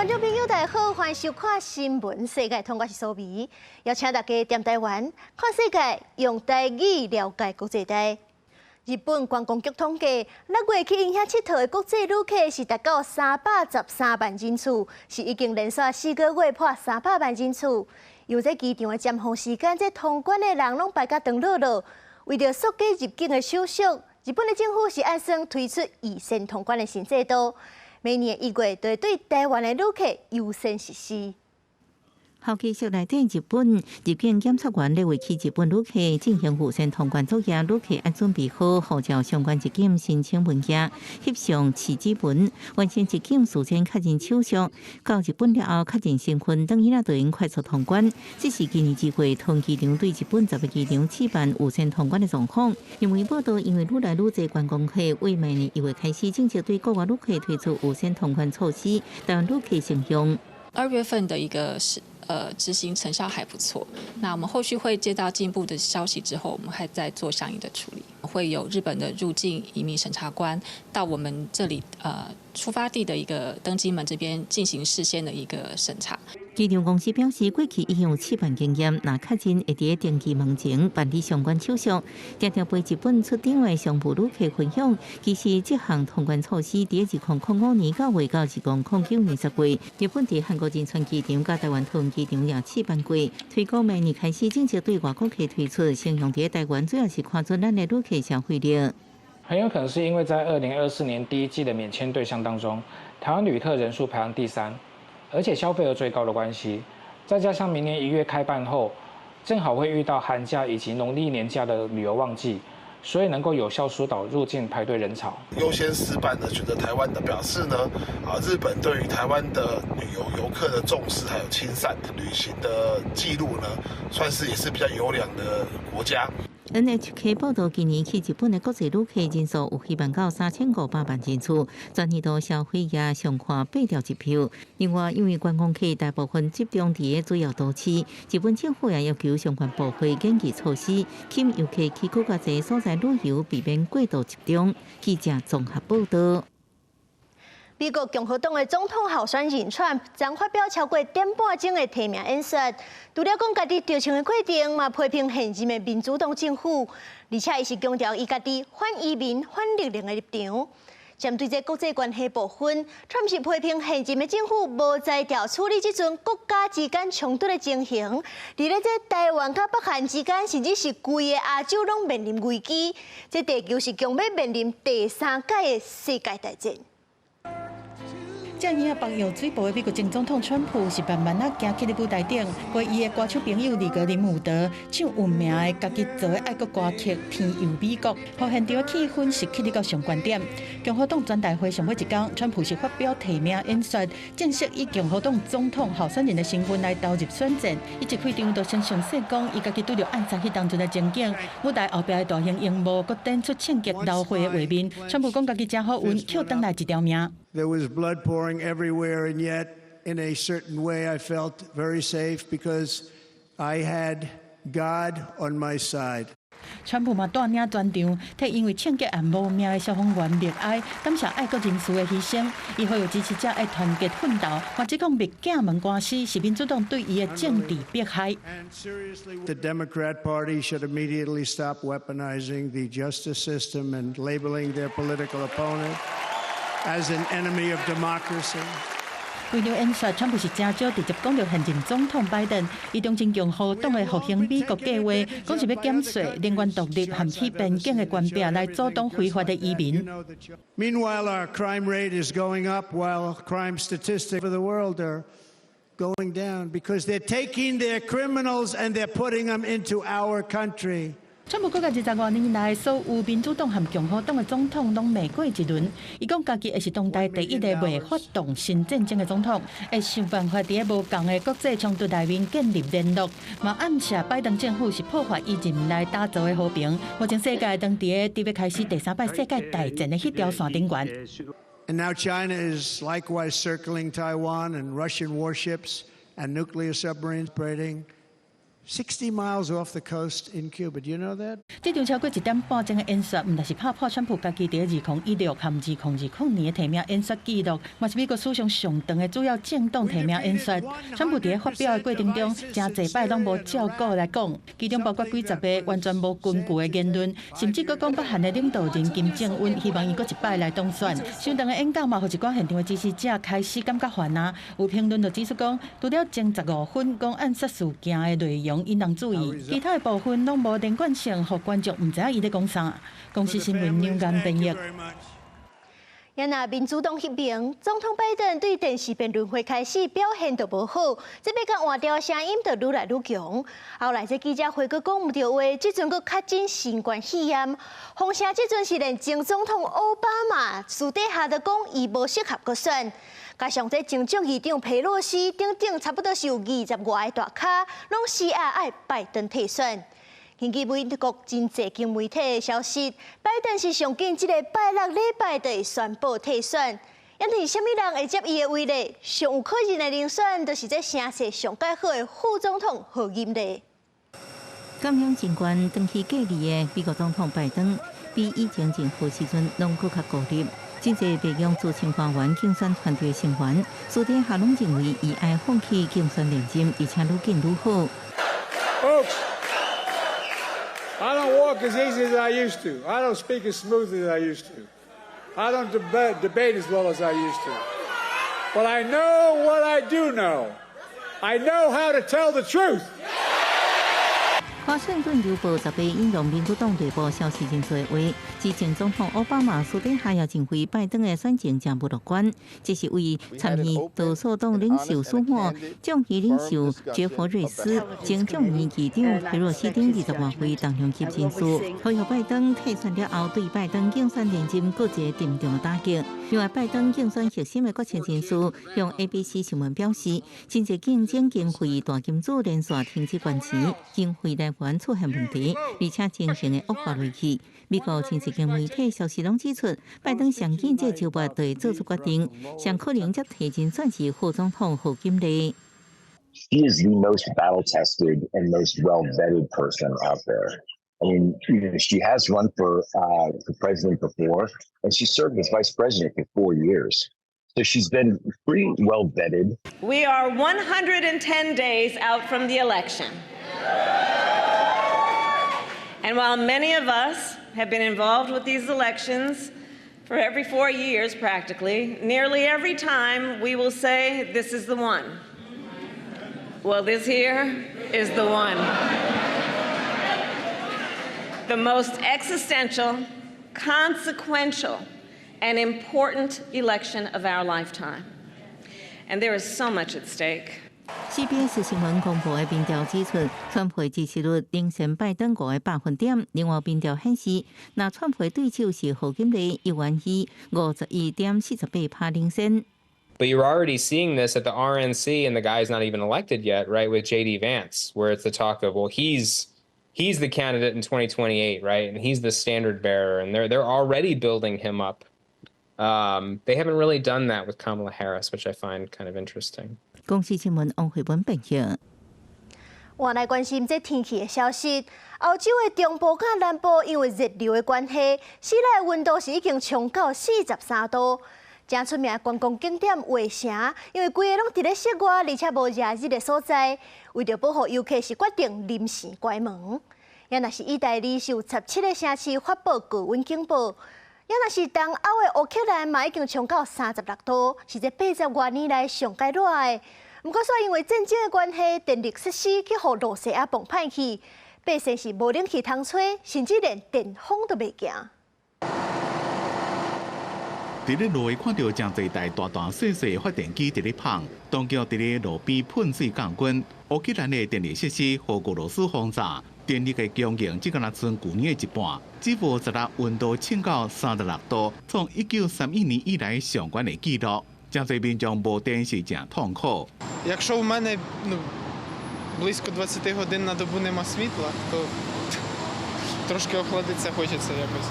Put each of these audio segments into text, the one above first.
观众朋友，大家好，欢迎收看新闻世界通，我是苏眉，邀请大家踮台湾看世界，用台语了解国际大。日本观光局统计，6月去影响佚佗的国际旅客是达到313万人次，是已经连续4个月破300万人次。由在机场的尖峰时间，这通关的人拢排甲长落落。为了缩减入境的手续，日本的政府是按算推出预先通关的新制度。每年1月都会对台湾的旅客优先实施。好，继续来电日本入境检察员咧为去日本旅客进行预先通关作业，旅客按准备好护照相关入境申请文件，翕上市指纹，完成入境事前确认手续。到日本了后，确认身份等于就用快速通关。这是今年1月通机场对日本10个机场举办预先通关的状况。因为报道，因为愈来愈多观光客为明年1月开始正式对国外旅客推出预先通关措施，但旅客形容2月份的一个执行成效还不错。那我们后续会接到进一步的消息之后，我们还在做相应的处理。会有日本的入境移民审查官到我们这里出发地的一个登机门这边进行事先的一个审查。机场公司表示，过去已有7万经验，若确认会伫登机门前办理相关手续。常常被日本出场的商务旅客分享，其实这项通关措施伫2005年9月到2009年10月，日本伫韩国仁川机场甲台湾桃园机场也试办过。推广明年开始正式对外国客推出，形容伫台湾主要是看出咱的旅客消费力。很有可能是因为在2024年第1季的免签对象当中，台湾旅客人数排行第3。而且消费额最高的关系，再加上明年1月开办后，正好会遇到寒假以及农历年假的旅游旺季，所以能够有效疏导入境排队人潮。优先试办的选择台湾的表示呢，日本对于台湾的旅游游客的重视还有亲善，旅行的记录呢，算是也是比较优良的国家。NHK 报道，今年去日本的国际旅客人数有希望到3500万人次，全年度消费也上看8条一票。另外，因为观光客大部分集中伫主要都市，日本政府也要求相关部会紧急措施，吸引游客去更加侪所在旅游，避免过度集中。记者综合报道。美国共和党的总统候选人川普将发表超过1点半钟的提名演说，除了讲家己调查的过程，嘛批评现任的民主党政府，而且伊是强调伊家己反移民、反力量的立场。针对这国际关系部分，川普是批评现任的政府无在调处理这阵国家之间冲突的情形，而咧这台湾甲北韩之间，甚至是规个亚洲拢面临危机，这地球是将要面临第3届的世界大战。正耳放油水部的美国前总统川普是慢慢行去咧舞台顶，为伊的歌手朋友里格林伍德唱有名的家己做的爱国歌曲《天佑美国》，互现场的气氛是起到上观点。共和党全大会上尾一天，川普是发表提名演说，正式以共和党总统候选人的身份来投入选战。伊一开场就先详细讲，伊家己拄着暗杀迄当阵的情景，舞台后壁的大型荧幕佮展出庆祝流会的画面。川普讲家己真好运，捡回来一条命。There was blood pouring everywhere, and yet, in a certain way, I felt very safe because I had God on my side. 川普嘛带领全场，替因为庆祝而无名的消防员默哀，感谢爱国人士的牺牲。伊呼吁支持者要团结奋斗，或者讲灭假门关系是民主党对伊的政治迫害。The Democrat Party should immediately stop weaponizing the justice system and labeling their political opponent as an enemy of democracy. 为了演说，川普是真少直接讲到现任总统拜登，伊中正共和党的复兴美国计划，讲是要减税、能源独立、含去边境的关闭，来阻挡非法的移民。Meanwhile, our crime rate is going up, while crime statistics for the world are going down because they're taking their criminals and they're putting them into our country. 川普国家25年来，所有民主党和共和党的总统拢骂过一轮。伊讲家己会是当代第一个未发动新战争的总统，会想办法伫无共的国际冲突内面建立联络。嘛暗示拜登政府是破坏伊任来打造的和平。目前世界当伫个要开始第3摆世界大战的迄条线顶端。And now China is likewise circling Taiwan, and Russian warships and nuclear submarines operating 60 miles off the coast in Cuba. Do you know that? 这场超过1点半钟的演说，唔但是拍破川普家己伫2016和2020年的提名演说记录，嘛是美国史上上长的主要政党提名演说。川普伫发表的过程中，真侪摆拢无照顾来讲，其中包括几十个完全无根据的言论，甚至佫讲北韩的领导人金正恩希望伊佫一摆来当选。相同的演讲嘛，互一寡现场的支持者开始感觉烦啊。有评论就指出讲，除了前15分讲暗杀事件的内容。引人注意，其他的部分拢无连贯性，互观众唔知影伊咧讲啥。公司新闻两岸编译。也那民主党迄边，总统拜登对电视辩论会开始表现就无好，这要甲换掉声音就愈来愈强。后来这记者会佫讲唔到话，即阵佫较真新冠肺炎，风声即阵是连前总统奥巴马私底下就讲伊无适合佫选。加上这前众议长佩洛西顶差不多是有20外个大咖，拢施压爱拜登退选。根据美国真济间媒体的消息，拜登是上紧这个拜六礼拜就会宣布退选。因是虾米人会接伊的位呢？上有可能的人选，就是这声势上介好的副总统贺锦丽。感染情况长期隔离的美国总统拜登，比以前政府时阵拢更较孤立。真侪北洋驻情报员竞选团队成员，私底下拢认为伊爱放弃竞选连任，而且愈紧愈好。Folks, I don't walk as easy as I used to. I don't speak as smoothly as I used to. I don't debate as well as I used to. But I know what I do know. I know how to tell the truth. 华盛顿邮报10日引用民主党内部消息人士话，之前总统奥巴马私底下也认为拜登的选情将不乐观，这是为参与多数党领袖苏莫、众议领袖杰佛瑞斯、前众议议长佩洛西等20多位党员级人士，配合拜登退选了后，对拜登竞选连任各一个沉重的打击。另外，拜登竞选核心的决策人士向 ABC 新闻表示，真侪竞争经费大金主连续停止捐钱，经费来源出现问题，而且情形的恶化落去。美国前一间媒体消息拢指出，拜登上紧这周末就会做出决定，上可能接提前选是副总统贺锦丽。She is the most battle-tested and most well-vetted person out there. I mean, she has run for president before, and she served as vice president for 4 years. So she's been pretty well vetted. We are 110 days out from the election. And while many of us have been involved with these elections for every 4 years practically, nearly every time we will say, this is the one. Well, this here is the one. The most existential, consequential, and important election of our lifetime. And there is so much at stake. CBS 新闻公布的民调指出，川普支持率领先拜登5个百分点。另外，民调显示，那川普对手是贺锦丽，依然以51.48%领先。But you're already seeing this at the RNC, and the guy's not even elected yet, right? With J.D. Vance, where it's the talk of, well, he's the candidate in 2028, right? And he's the standard bearer, and they're already building him up. They haven't really done that with Kamala Harris, which I find kind of interesting. 公司新闻王慧文报道。我来关心这天气的消息。欧洲的中部甲南部因为热流的关系，室内温度是已经冲到43度。正出名的观光景点卫城，因为规个拢伫咧室外，而且无热日的所在，为着保护游客，是决定临时关门。也若是意大利是有17个城市发布高温警报。也若是东欧的乌克兰嘛已经冲到36度，是这80多年来上介热的。不过，因为战争的关系，电力设施去互罗西亚崩歹去，百姓是无冷气通吹，甚至连电风都袂行。伫咧路看到真侪台大大细细发电机伫咧跑，当局伫咧路边喷水降温。乌克兰的电力设施和俄罗斯轰炸，电力的供应只敢若剩去年的一半。只无16温度升到36度，创1931年以来上悬的纪录。真侪民众无电是真痛苦。Якщо в мене близько 20 годин на добу нема світла, то трошки охладитися хочеться якось.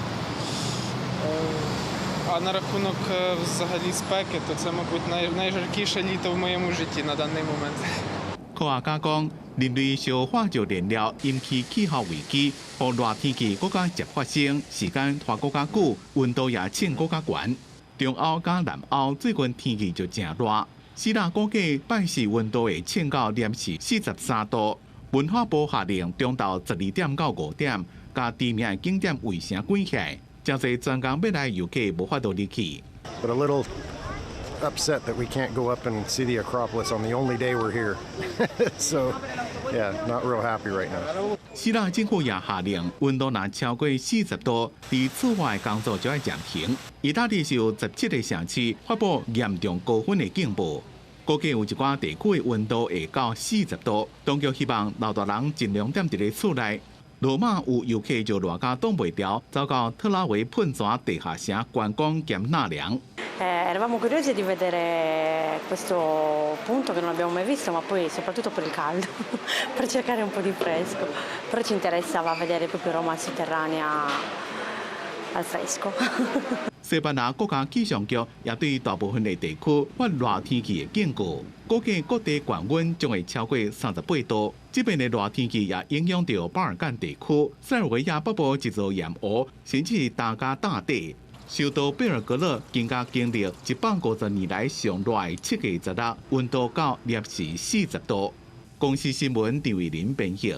А на рахунок взагалі спеки, то це, мабуть, найжаркіше літо в моєму житті на даний момент. 科学家讲，人类烧化石燃料引起气候危机，和热天气更加接发生，时间拖更加久，温度也升更加悬。中欧加南欧最近天气就正热，希腊估计拜四温度会升到摄氏43度。文化部下令中昼12点到5点，甲地面景点卫星关起来，真侪专工要来游客无法度入去。But a little upset that we can't go up and see the Acropolis on the only day we're here. So, yeah, not real happy right now. 希腊政府也下令，温度若超过40度，伫室外工作就要暂停。意大利是有17个城市发布严重高温的警报，估计有一寡地区的温度会到40度。当局希望老大人尽量踮伫咧厝内。罗马有游客就热到挡袂牢，走到特拉维喷泉地下城观光兼纳凉。Eravamo curiosi di vedere questo punto che non abbiamo mai visto, ma poi soprattutto per il caldo, per cercare un po' di fresco. Però ci interessava vedere proprio Roma sotterranea al fresco. 西班牙国家气象局也对大部分的地区发热天气的警告，估计各地高温将会超过38度。这边的热天气也影响到巴尔干地区，塞尔维亚北部一座盐湖甚至大加大地。首都贝尔格勒更加经历150年来上热的7月16日，温度到摄氏40度。公司新闻张伟林编译。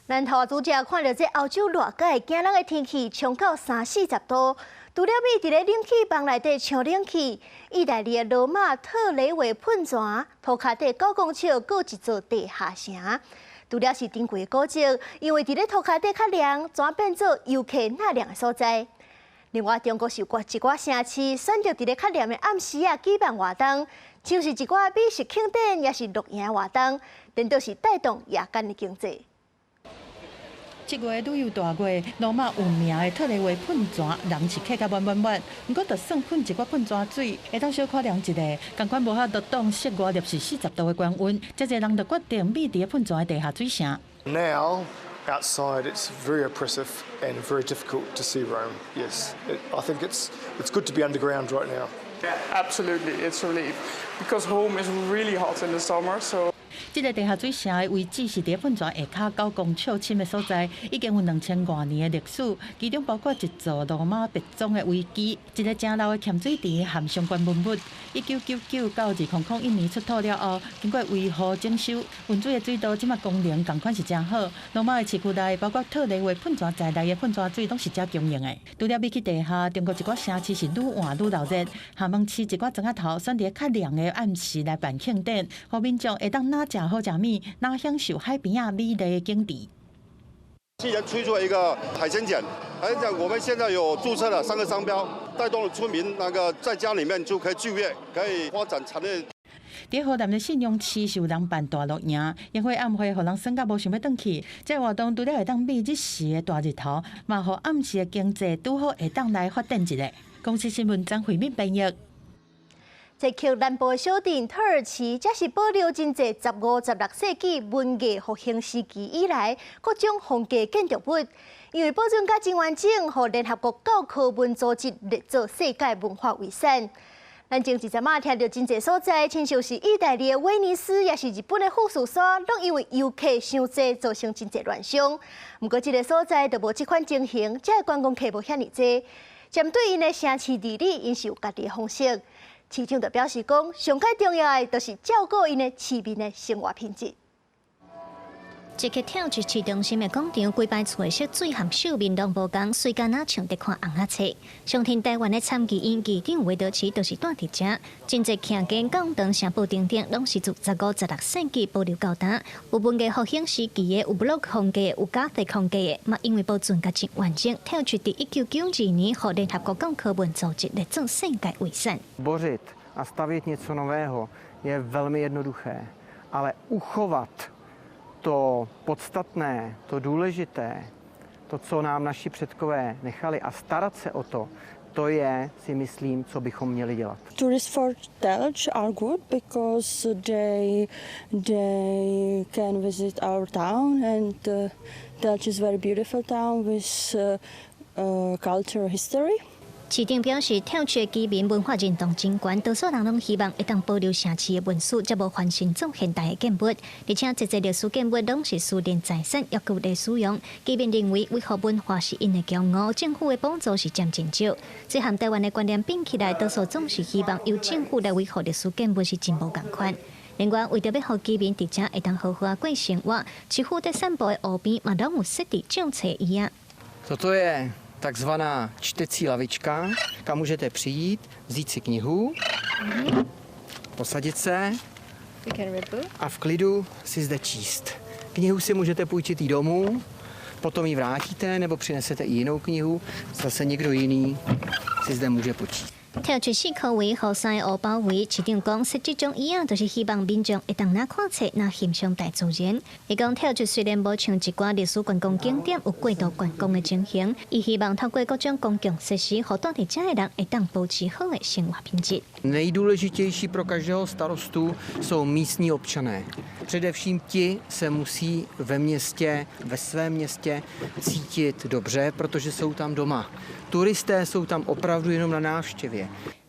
咱头拄则看到这欧洲热界惊人的天气，冲到30-40度。除了美伫咧冷气房内底唱冷气，意大利的罗马特雷维喷泉涂骹底9公尺，搁一座地下城。除了是珍贵的古迹，因为伫咧涂骹底较凉，转变做游客纳凉的所在。另外，中国是有一寡城市选择伫咧较凉的暗时举办活动，像是一寡美食庆典，也是露营活动，等都是带动夜间的经济。7月旅游大月，罗马有名的特雷维喷泉人是客甲满满满。不过，就算喷一寡喷泉水，会当小可凉一下，同款无法度挡室外摄氏40度的高温，真侪人就决定秘伫喷泉的地下水城。Now outside, it's very oppressive and very difficult to see Rome. Yes, I think it's good to be underground right now. Yeah, absolutely, it's a relief because home is really hot in the summer, so. 这个地下水城的位置是伫喷泉下骹9公尺深的所在，已经有2000多年的历史，其中包括一座罗马别庄的遗迹，一个正老的潜水池和相关文物。1999到2001年出土了后，经过维护整修，温水的水道即马功能同款是真好。罗马的市区内，包括特雷维喷泉在内的喷泉水都是正经营的。除了比起地下，中国一寡城市是愈换愈闹热，厦门市一寡庄仔头选伫较凉的暗时来办庆典，互民众会当哪食好食米，哪享受海边啊美丽的景致。既然推出了一个海鲜奖，我们现在有注册了3个商标，带动了村民在家里面就可以就业，可以发展产业。伫河南的信阳市是有人办大露营，烟火暗会，互人耍甲无想要转去。这活动除了会当美日时的大日头，嘛互暗时的经济拄好会当来发展一下。公司新闻张惠敏编译。在去南部的小镇土耳其，这是保留真侪15、16世纪文艺复兴时期以来各种风格建筑物，因为保存甲真完整，互联合国教科文组织列做世界文化遗产。咱前一阵仔听到真侪所在，亲像是意大利的威尼斯，也是日本的富士山，拢因为游客伤济，造成真侪乱象。不过，这个所在就无这款情形，这个观光客无遐尼济。针对因的城市地理，因是有家己的方式。市长就表示讲，上界重要的就是照顾因的市民的生活品质。这个跳入市中心的广场，规排彩色水和秀面拢无共，随间仔像伫看红仔册。上天台湾的参议院议长韦德奇就是住伫遮，真侪徛街讲堂、城堡顶顶，拢是自15、16世纪保留到呾。有文艺复兴时期的，有布洛克风格的，有加菲风格的，嘛因为保存甲真完整，跳入伫1992年，互联合国教科文组织列做世界遗产。Bořit a stavět něco nového je velmi jednoduché, ale uchovat to podstatné, to důležité, to, co nám naši předkové nechali a starat se o to, to je, si myslím, co bychom měli dělat. Tourists for Telč are good because they can visit our town, and Telč is a very beautiful town with cultural history. 市长表示，跳出居民文化认同真悬，多数人拢希望会当保留城市的文史，才无翻新种现代的建物。而且，这历史建物拢是私人财产，要具历使用。居民认为，维护文化是因的骄傲，政府的帮助是渐真少。这和台湾的观念并起来，多数总是希望由政府来维护历史建物是真无共款。另外，为着要让居民伫遮会当好好过生活，市府在散步的河边嘛拢有设置种菜椅啊。Toto je takzvaná čtecí lavička, kam můžete přijít, vzít si knihu, posadit se a v klidu si zde číst. Knihu si můžete půjčit i domů, potom ji vrátíte nebo přinesete i jinou knihu, zase někdo jiný si zde může počíst. 跳出4颗围后山的湖包围，市长讲设这种椅仔，就是希望民众会当哪看册，哪欣赏大自然。伊讲跳出虽然无像一寡历史观光景点有过度观光的情形，伊希望透过各种公共设施，让住伫遮的人会当保持好的生活品质。Nejdůležitější pro každého starostu jsou místní občané. Především ti se musí ve městě, ve svém městě cítit dobře, protože jsou tam doma. Turisté jsou tam opravdu jenom na návštěvě.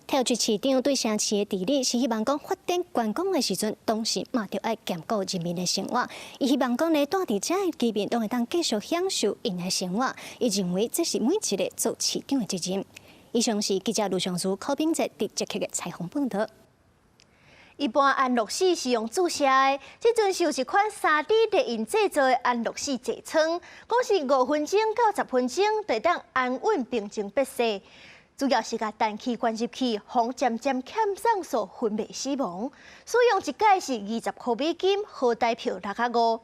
跳出市长对城市的治理是希望讲发展观光的时阵，同时嘛就要兼顾人民的生活。伊希望讲咧，住伫遮的居民都会当继续享受因的生活。伊认为这是每一个做市长的责任。以上是记者卢尚书、柯炳哲伫即刻的采访报道。一般安乐死是用注射的，这阵是有一款3D 列印制作的安乐死座床，讲是5分钟到10分钟，就当安稳平静别逝。主要是甲氮气灌入去，防渐渐欠氧素昏迷死亡。使用一届是20块美金，好代票6.5。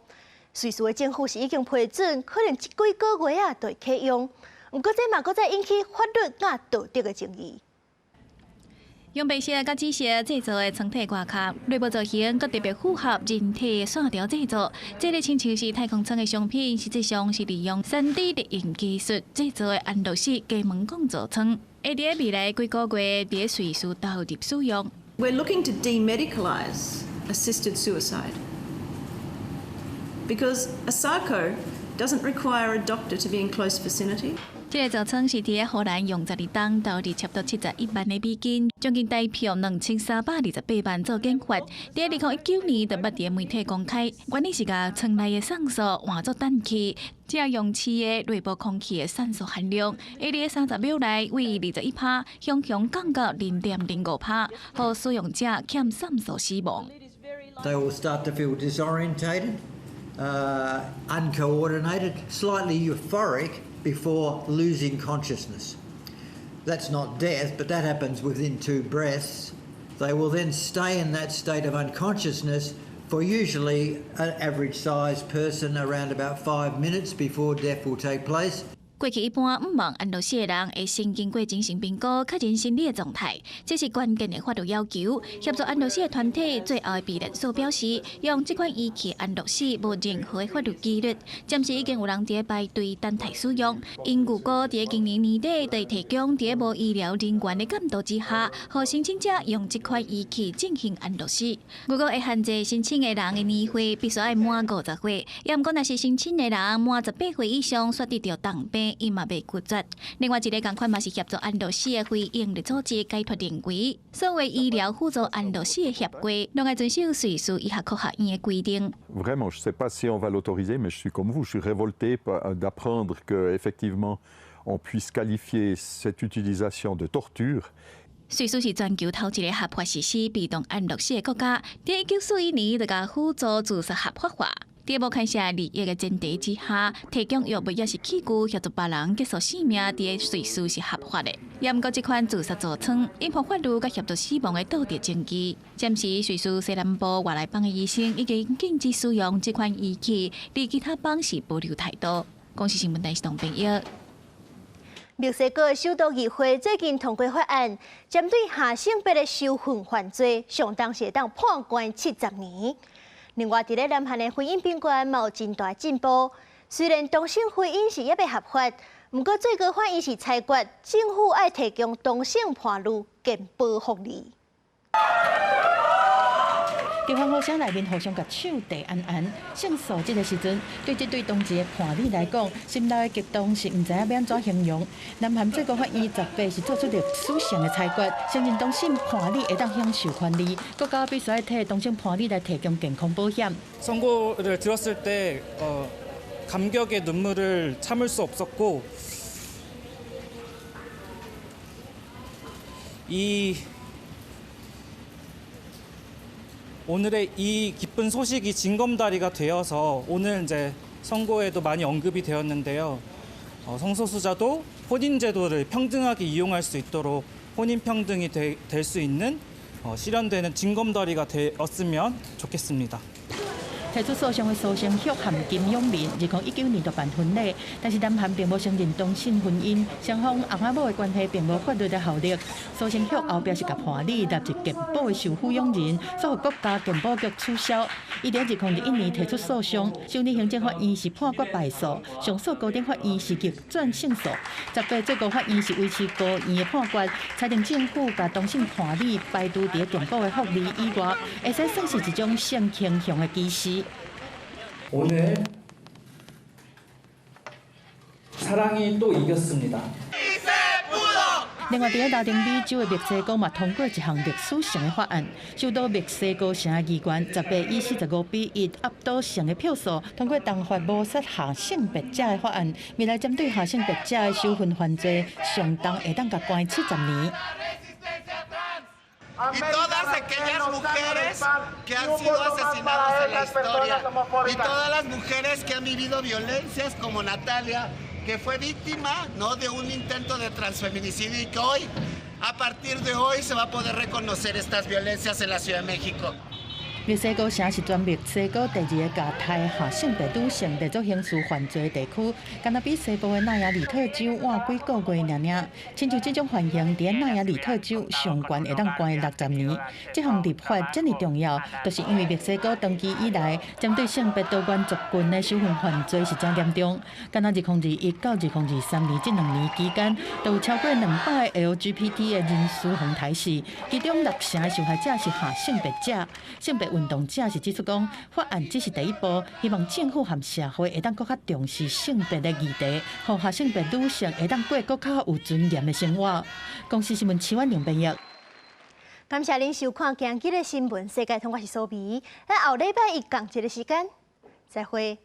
瑞士的政府是已经批准，可能几个月啊就会启用。不过这嘛搁再引起法律甲道德的争议。用白色甲紫色制作的床体外壳，内部造型阁特别符合人体的线条制作。这个亲像是太空舱的商品，实际上是利用3D 列印技术制作的安乐死家门工作舱，会伫未来几个月伫瑞士投入使用。We're looking to demedicalise assisted suicide because a psycho doesn't require a doctor to be in close vicinity. 这个座舱是伫荷兰用12吨，投入差不多71万的美金，将近台票2328万做建发。伫2019年，就捌伫媒体公开，原理是甲舱内的酸素换作氮气，这样用气的内部空气的酸素含量，会伫30秒内为21%向降到0.05%，互使用者欠酸素死亡。They will start to feel disorientated, uncoordinated, slightly euphoric before losing consciousness. That's not death, but that happens within 2 breaths. They will then stay in that state of unconsciousness for usually an average-sized person around about 5 minutes before death will take place. 过去一般毋望安乐死的人会先经过精神评估，确认心理的状态，这是关键的法律要求。协助安乐死的团体最后的避难所表示，用这款仪器安乐死无任何的法律纪律，暂时已经有人伫排队等待使用。因如果伫今年年底对提供伫无医疗人员的监督之下，互申请者用这款仪器进行安乐死。如果会限制申请的人的年岁必须要满50岁，也毋过若是申请的人满18岁以上，选择着当兵。伊嘛被拒绝。另外一个共款嘛是协助安乐死的非营利组织解脱认为，所有医疗辅助安乐死的协会，拢要遵守瑞士医学科学院的规定。Vraiment, je sais pas si on va l'autoriser, mais je suis comme vous, je suis révolté d'apprendre que effectivement on puisse qualifier cette utilisation de torture. 瑞士是全球头一个合法实施被动安乐死的国家，伫1941年就甲辅助自杀合法化。伫无牵涉利益的前提之下，提供药物也是器具协助别人结束生命，伫瑞士是合法的。也毋过这款自杀座舱引发法律甲协助死亡的道德争议。暂时瑞士西南部外来邦的医生已经禁止使用这款仪器，伫其他邦是保留态度。公司新闻台是同朋友。墨西哥首都议会最近通过法案，针对下性别的受婚犯罪，上当是当判关70年。另外，伫咧南韩的婚姻宾馆嘛有真大进步。虽然同性婚姻是也被合法，不过最高法院是裁决政府要提供同性伴侣更保护力。地方好声内面互相甲手递安安，胜诉这个时阵，对这对当时的伴侣来讲，心内的激动是唔知影要安怎形容。南韩最高法院18是做出历史性的裁决，承认同性伴侣会当享受权利，国家必须要替同性伴侣来提供健康保险。 선고를 들었을 때 감격의 눈물을 참을 수 없었고 오늘의 이 기쁜 소식이 징검다리가 되어서 오늘 이제 선고에도 많이 언급이 되었는데요. 성소수자도 혼인 제도를 평등하게 이용할 수 있도록 혼인 평등이 될 수 있는 실현되는 징검다리가 되었으면 좋겠습니다. 提出诉讼的苏成旭含金永民，2019年就办婚礼，但是南韩并无承认同性婚姻，双方翁仔某的关系并无法律的效力。苏成旭后壁是甲伴侣纳入健保的受抚养人，所以国家健保局取消。伊在2021年提出诉讼，受理行政法院是判决败诉，上诉高等法院是逆转胜诉，18最高法院是维持高院的判决，裁定政府甲同性伴侣排除伫健保的福利以外，会使算是一种性倾向的歧视。 오늘 사랑이 또 이겼습니다. 另外，伫拉丁美洲的墨西哥嘛通过一项历史性的法案，首都墨西哥城的议员18以45比1压倒性的票数通过动发谋杀下性别者的法案，未来针对下性别者的受婚犯罪，上重会当甲关70年。 y todas aquellas mujeres que han sido asesinadas en la historia, y todas las mujeres que han vivido violencias como Natalia, que fue víctima ¿no? de un intento de transfeminicidio y que hoy, a partir de hoy, se va a poder reconocer estas violencias en la Ciudad de México. 墨西哥城是全墨西哥第2个加太下性别女性连续刑事犯罪地区，敢若比西部的纳亚里特州晚几个月尔尔。亲像这种犯刑，伫纳亚里特州上悬会当关60年。这项立法真哩重要，就是因为墨西哥长期以来针对性别多元族群的受婚犯罪是真严重。敢若2021到2023年这2年期间，都有超过200个 LGBT 的人士互台死，其中60%的受害者是下性别者。性别运动者是指出讲，法案只是第一步，希望政府和社会会当更较重视性别的议题，让下性别女性会当过更较有尊严的生活。公司新闻齐婉玲编译。感谢您收看今日的新闻，世界通，我是苏比。咱后礼拜一同一个时间，再会。